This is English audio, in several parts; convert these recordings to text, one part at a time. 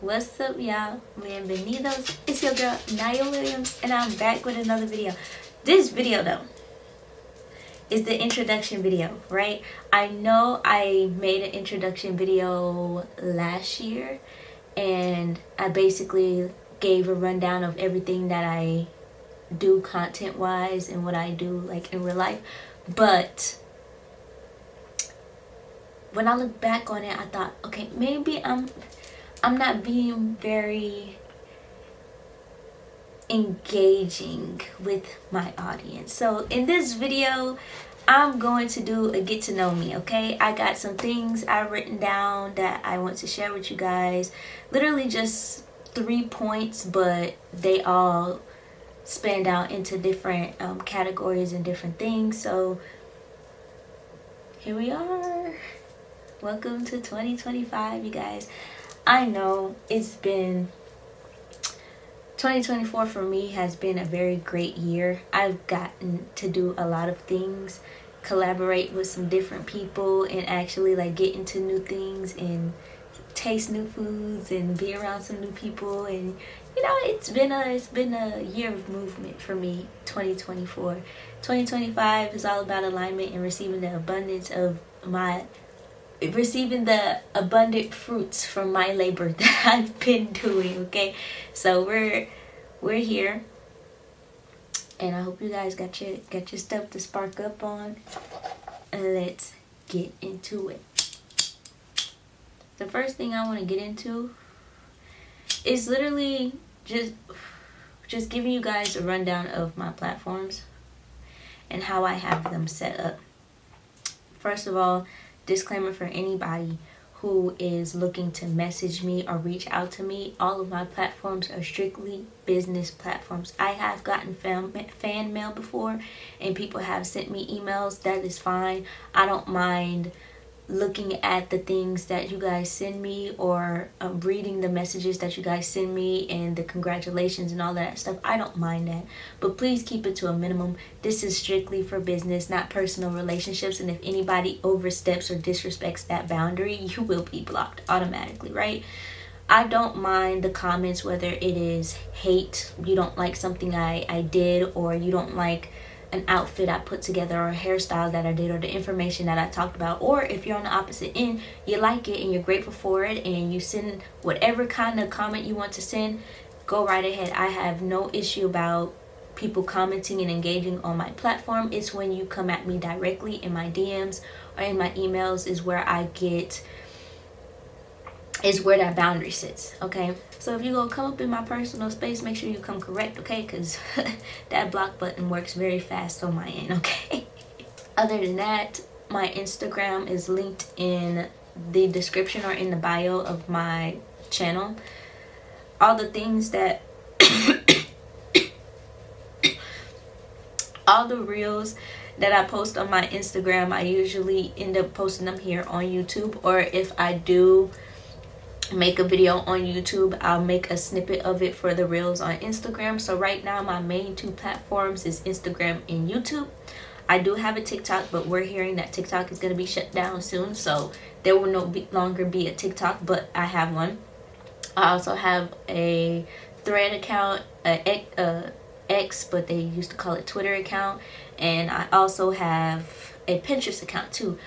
What's up, y'all? Bienvenidos. It's your girl, Naya Williams, and I'm back with another video. This video, though, is the introduction video, right? I know I made an introduction video last year, and I basically gave a rundown of everything that I do content-wise and what I do, like, in real life. But when I look back on it, I thought, okay, maybe I'm not being very engaging with my audience. So in this video, I'm going to do a get to know me, okay? I got some things I've written down that I want to share with you guys. Literally just 3 points, but they all spanned out into different categories and different things. So here we are. Welcome to 2025, you guys. I know it's been 2024 for me has been a very great year. I've gotten to do a lot of things, collaborate with some different people, and actually like get into new things and taste new foods and be around some new people. And you know, it's been a year of movement for me. 2025 is all about alignment and receiving the abundant fruits from my labor that I've been doing. Okay, so we're here, and I hope you guys got your stuff to spark up on, and let's get into it. The first thing I want to get into is literally just giving you guys a rundown of my platforms and how I have them set up. First of all, disclaimer for anybody who is looking to message me or reach out to me, all of my platforms are strictly business platforms. I have gotten fan mail before, and people have sent me emails. That is fine. I don't mind looking at the things that you guys send me, or reading the messages that you guys send me and the congratulations and all that stuff. I don't mind that, but please keep it to a minimum. This is strictly for business, not personal relationships, and if anybody oversteps or disrespects that boundary, you will be blocked automatically, right? I don't mind the comments, whether it is hate, you don't like something I did, or you don't like an outfit I put together, or a hairstyle that I did, or the information that I talked about. Or if you're on the opposite end, you like it and you're grateful for it, and you send whatever kind of comment you want to send, go right ahead. I have no issue about people commenting and engaging on my platform. It's when you come at me directly in my DMs or in my emails is where that boundary sits, okay? So if you go come up in my personal space, make sure you come correct, okay? Because that block button works very fast on my end, okay? Other than that, my Instagram is linked in the description or in the bio of my channel. All the things that all the reels that I post on my Instagram, I usually end up posting them here on YouTube, or if I do make a video on YouTube, I'll make a snippet of it for the reels on Instagram. So right now my main 2 platforms is Instagram and YouTube. I do have a TikTok, but we're hearing that TikTok is going to be shut down soon, so there will no longer be a TikTok, but I have one. I also have a Thread account, X, but they used to call it Twitter account, and I also have a Pinterest account too.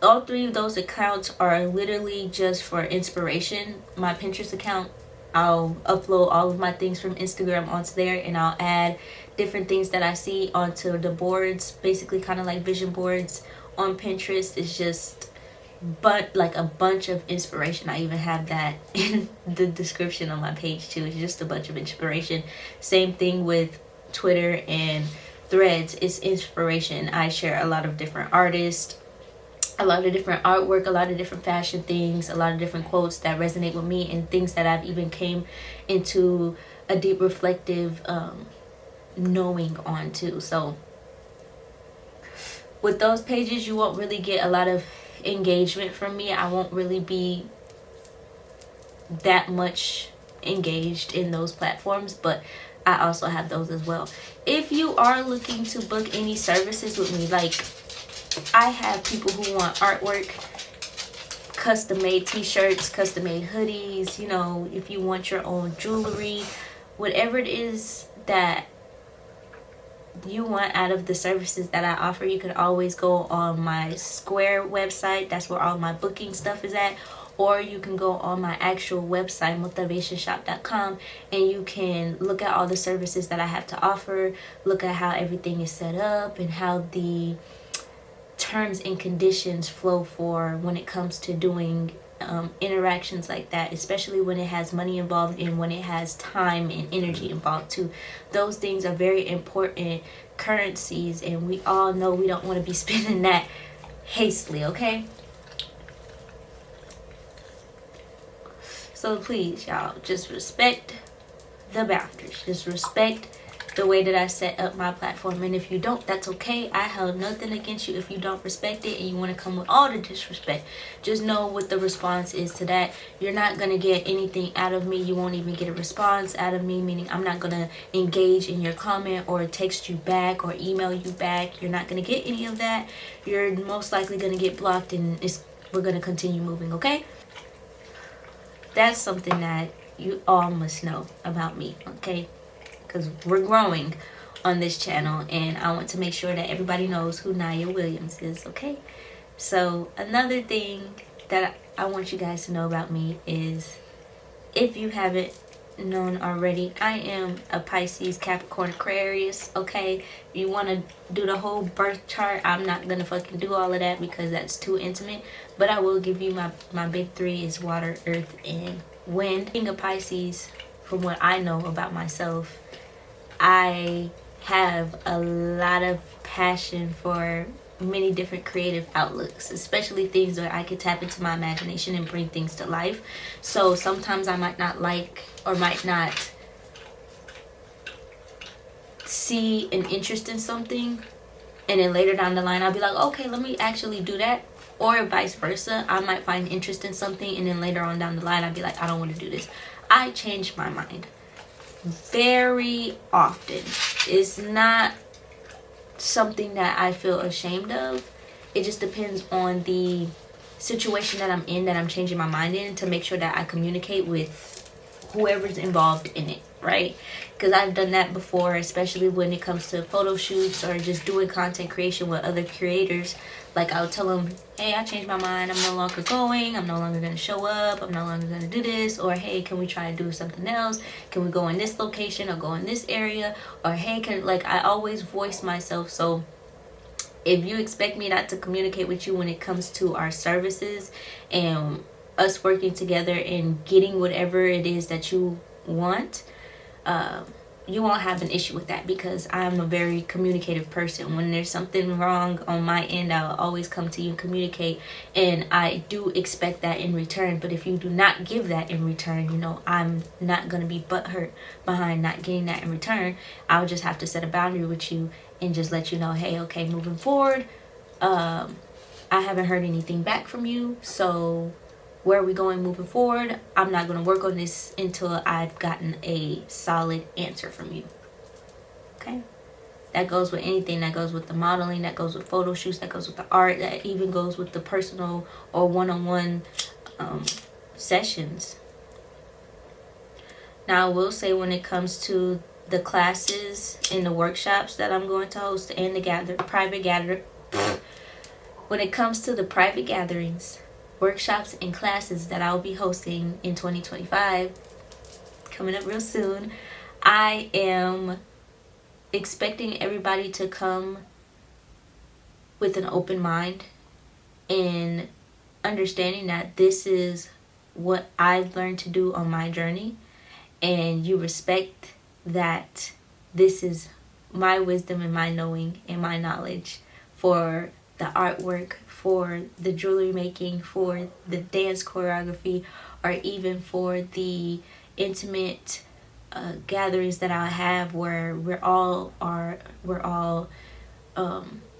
All 3 of those accounts are literally just for inspiration. My Pinterest account, I'll upload all of my things from Instagram onto there, and I'll add different things that I see onto the boards, basically kind of like vision boards on Pinterest. It's just like a bunch of inspiration. I even have that in the description on my page too. It's just a bunch of inspiration. Same thing with Twitter and Threads. It's inspiration. I share a lot of different artists, a lot of different artwork, a lot of different fashion things, a lot of different quotes that resonate with me, and things that I've even came into a deep reflective knowing on too. So with those pages, you won't really get a lot of engagement from me. I won't really be that much engaged in those platforms, but I also have those as well. If you are looking to book any services with me, like I have people who want artwork, custom made t-shirts, custom made hoodies, you know, if you want your own jewelry, whatever it is that you want out of the services that I offer, you can always go on my Square website. That's where all my booking stuff is at. Or you can go on my actual website, motivationshop.com, and you can look at all the services that I have to offer, look at how everything is set up, and how the terms and conditions flow for when it comes to doing interactions like that, especially when it has money involved and when it has time and energy involved too. Those things are very important currencies, and we all know we don't want to be spending that hastily, okay? So please, y'all, just respect the boundaries. Just respect the way that I set up my platform. And if you don't, that's okay. I held nothing against you if you don't respect it and you want to come with all the disrespect. Just know what the response is to that. You're not going to get anything out of me. You won't even get a response out of me, meaning I'm not going to engage in your comment or text you back or email you back. You're not going to get any of that. You're most likely going to get blocked, and we're going to continue moving, okay? That's something that you all must know about me, okay? Because we're growing on this channel, and I want to make sure that everybody knows who Naya Williams is, okay? So another thing that I want you guys to know about me is, if you haven't known already, I am a Pisces, Capricorn, Aquarius, okay? If you want to do the whole birth chart, I'm not going to fucking do all of that because that's too intimate, but I will give you my big three is water, earth, and wind. Being a Pisces, from what I know about myself, I have a lot of passion for many different creative outlooks, especially things where I could tap into my imagination and bring things to life. So sometimes I might not like or might not see an interest in something, and then later down the line I'll be like, okay, let me actually do that. Or vice versa, I might find interest in something and then later on down the line I'll be like, I don't want to do this. I change my mind very often. It's not something that I feel ashamed of. It just depends on the situation that I'm in, that I'm changing my mind in, to make sure that I communicate with whoever's involved in it, right? Because I've done that before, especially when it comes to photo shoots or just doing content creation with other creators. Like, I'll tell them, hey, I changed my mind, I'm no longer going, I'm no longer going to show up, I'm no longer going to do this. Or, hey, can we try to do something else? Can we go in this location or go in this area? Or, hey, I always voice myself. So if you expect me not to communicate with you when it comes to our services and us working together and getting whatever it is that you want, you won't have an issue with that, because I'm a very communicative person. When there's something wrong on my end, I'll always come to you and communicate, and I do expect that in return. But if you do not give that in return, you know, I'm not going to be butthurt behind not getting that in return. I'll just have to set a boundary with you and just let you know, hey, okay, moving forward, I haven't heard anything back from you, so where are we going moving forward? I'm not going to work on this until I've gotten a solid answer from you. Okay? That goes with anything. That goes with the modeling. That goes with photo shoots. That goes with the art. That even goes with the personal or one-on-one sessions. Now, I will say, when it comes to the classes and the workshops that I'm going to host and the private gathering, when it comes to the private gatherings, workshops, and classes that I'll be hosting in 2025, coming up real soon, I am expecting everybody to come with an open mind and understanding that this is what I've learned to do on my journey, and you respect that this is my wisdom and my knowing and my knowledge for the artwork, for the jewelry making, for the dance choreography, or even for the intimate gatherings that I have where we're all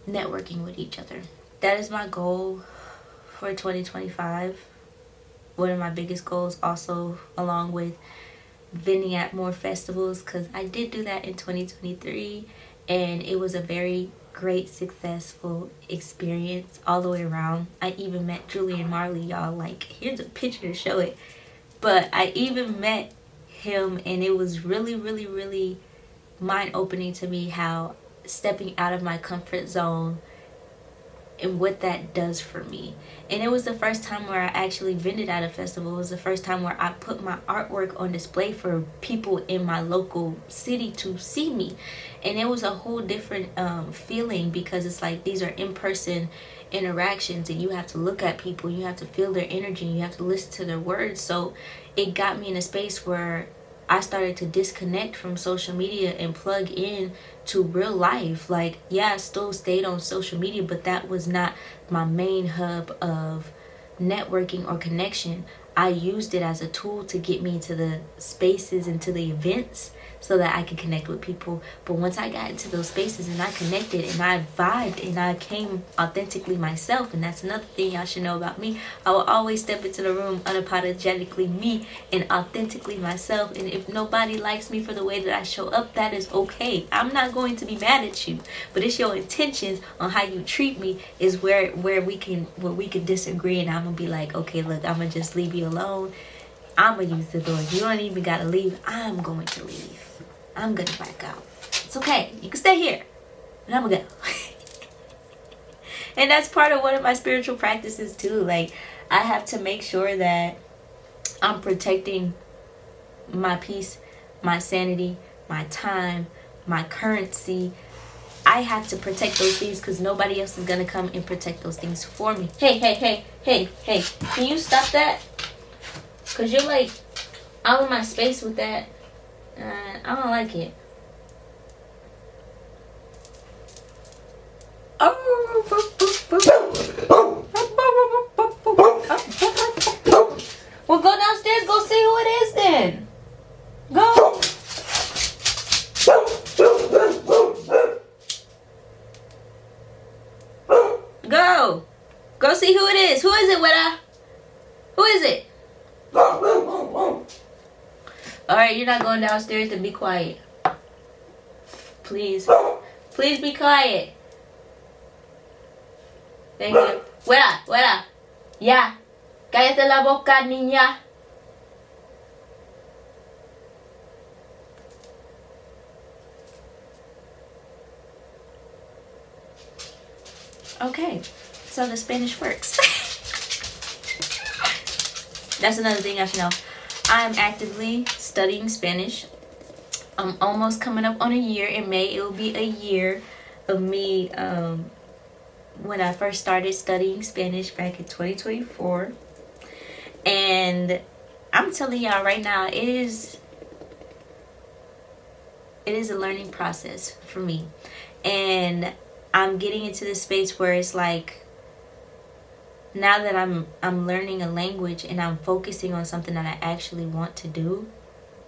networking with each other. That is my goal for 2025. One of my biggest goals, also, along with vending at more festivals, because I did do that in 2023, and it was a very great, successful experience all the way around. I even met Julian Marley, y'all. Like, here's a picture to show it. But I even met him, and it was really, really, really mind-opening to me how stepping out of my comfort zone and what that does for me. And it was the first time where I actually vended at a festival. It was the first time where I put my artwork on display for people in my local city to see me. And it was a whole different feeling, because it's like these are in-person interactions, and you have to look at people, you have to feel their energy, you have to listen to their words. So it got me in a space where I started to disconnect from social media and plug in to real life. Like, yeah, I still stayed on social media, but that was not my main hub of networking or connection. I used it as a tool to get me to the spaces and to the events so that I could connect with people. But once I got into those spaces and I connected and I vibed and I came authentically myself, and that's another thing y'all should know about me. I will always step into the room unapologetically me and authentically myself. And if nobody likes me for the way that I show up, that is okay. I'm not going to be mad at you, but it's your intentions on how you treat me is where we can disagree. And I'm gonna be like, okay, look, I'm gonna just leave you alone. I'm gonna use the door. You don't even gotta leave. I'm going to leave. I'm gonna back out. It's okay. You can stay here. And I'm gonna go. And that's part of one of my spiritual practices too. Like, I have to make sure that I'm protecting my peace, my sanity, my time, my currency. I have to protect those things because nobody else is gonna come and protect those things for me. Hey. Can you stop that? Because you're like all in my space with that. I don't like it. Well, go downstairs, go see who it is then. Go. Go see who it is. Who is it, Weta? Who is it? Alright, you're not going downstairs, then be quiet. Please. Please be quiet. Thank you. Weta. Ya. Cállate la boca, niña. Okay. So the Spanish works. That's another thing I should know. I'm actively studying Spanish. I'm almost coming up on a year. In May, it will be a year of me when I first started studying Spanish back in 2024. And I'm telling y'all right now, it is a learning process for me. And I'm getting into this space where it's like, now that I'm learning a language and I'm focusing on something that I actually want to do,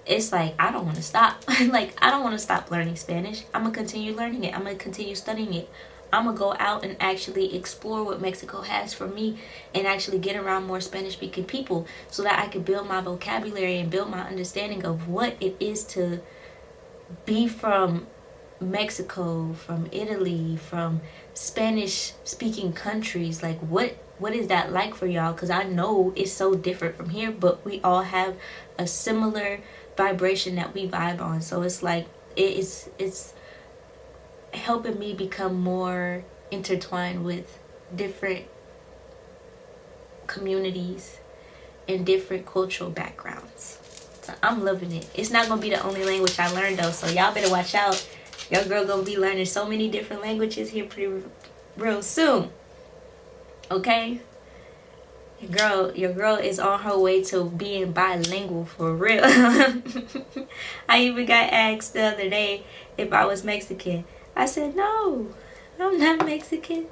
it's like I don't want to stop. Like, I don't want to stop learning Spanish. I'm going to continue learning it. I'm going to continue studying it. I'm going to go out and actually explore what Mexico has for me and actually get around more Spanish speaking people so that I can build my vocabulary and build my understanding of what it is to be from Mexico, from Italy, from Spanish speaking countries. Like, what is that like for y'all? Because I know it's so different from here, but we all have a similar vibration that we vibe on. So it's like it's helping me become more intertwined with different communities and different cultural backgrounds. So I'm loving it. It's not gonna be the only language I learn though, so y'all better watch out. Your girl gonna be learning so many different languages here pretty real soon. Okay? Your girl is on her way to being bilingual for real. I even got asked the other day if I was Mexican. I said, no, I'm not Mexican.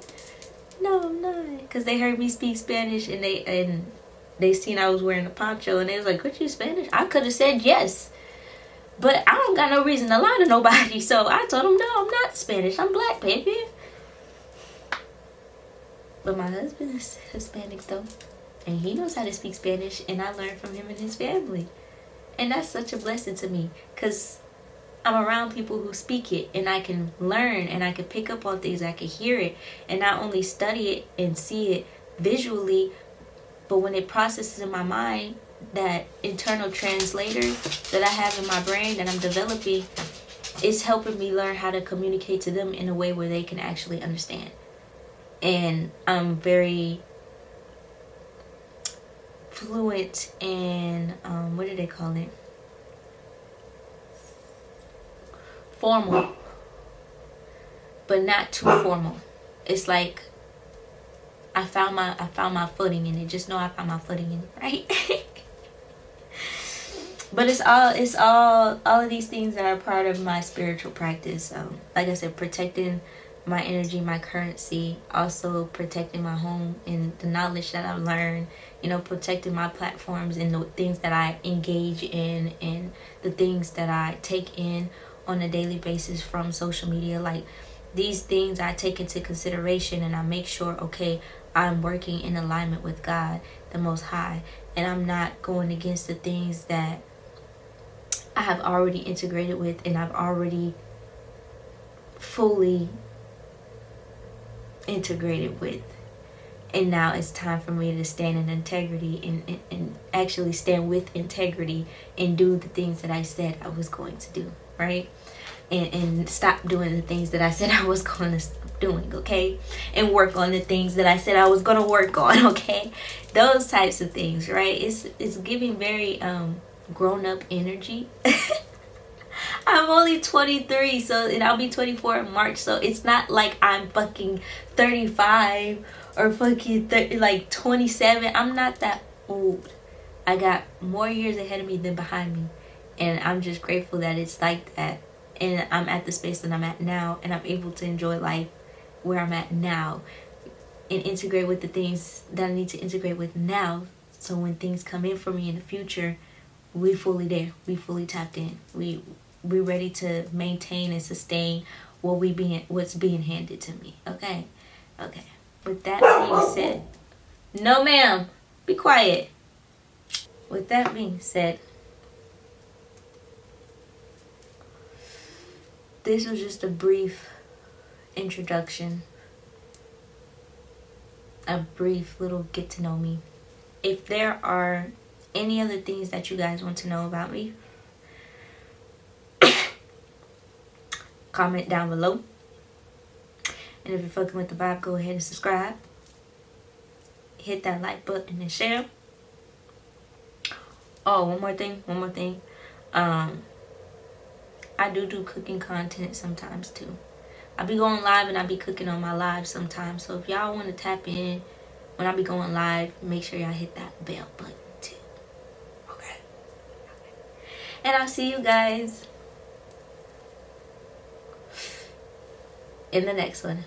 No, I'm not. Because they heard me speak Spanish and they seen I was wearing a poncho and they was like, "What, you Spanish?" I could have said yes. But I don't got no reason to lie to nobody. So I told them, no, I'm not Spanish. I'm black, baby. But my husband is Hispanic though. And he knows how to speak Spanish. And I learned from him and his family. And that's such a blessing to me. Because I'm around people who speak it, and I can learn, and I can pick up on things, I can hear it, and not only study it and see it visually, but when it processes in my mind, that internal translator that I have in my brain that I'm developing, it's helping me learn how to communicate to them in a way where they can actually understand. And I'm very fluent in, what do they call it? Formal, but not too formal. It's like I found my footing in it. Just know I found my footing in it, right? But it's all of these things that are part of my spiritual practice. Like I said, protecting my energy, my currency, also protecting my home and the knowledge that I've learned, protecting my platforms and the things that I engage in and the things that I take in on a daily basis from social media. Like, these things I take into consideration, and I make sure, okay, I'm working in alignment with God, the Most High, and I'm not going against the things that I have already integrated with and I've already fully integrated with. And now it's time for me to stand in integrity and actually stand with integrity and do the things that I said I was going to do, right? And stop doing the things that I said I was going to stop doing, okay? And work on the things that I said I was going to work on, okay? Those types of things, right? It's giving very grown-up energy. I'm only 23, and I'll be 24 in March, so it's not like I'm fucking 35 or fucking 27. I'm not that old. I got more years ahead of me than behind me, and I'm just grateful that it's like that. And I'm at the space that I'm at now, and I'm able to enjoy life where I'm at now and integrate with the things that I need to integrate with now. So when things come in for me in the future, we fully there. We fully tapped in. We're ready to maintain and sustain what's being handed to me. Okay. With that being said, no ma'am, be quiet. With that being said, this was just a brief introduction, a brief little get to know me. If there are any other things that you guys want to know about me, comment down below. And if you're fucking with the vibe, go ahead and subscribe. Hit that like button and share. Oh, one more thing. I do cooking content sometimes too. I be going live and I be cooking on my live sometimes. So if y'all want to tap in when I be going live, make sure y'all hit that bell button too. Okay. And I'll see you guys in the next one.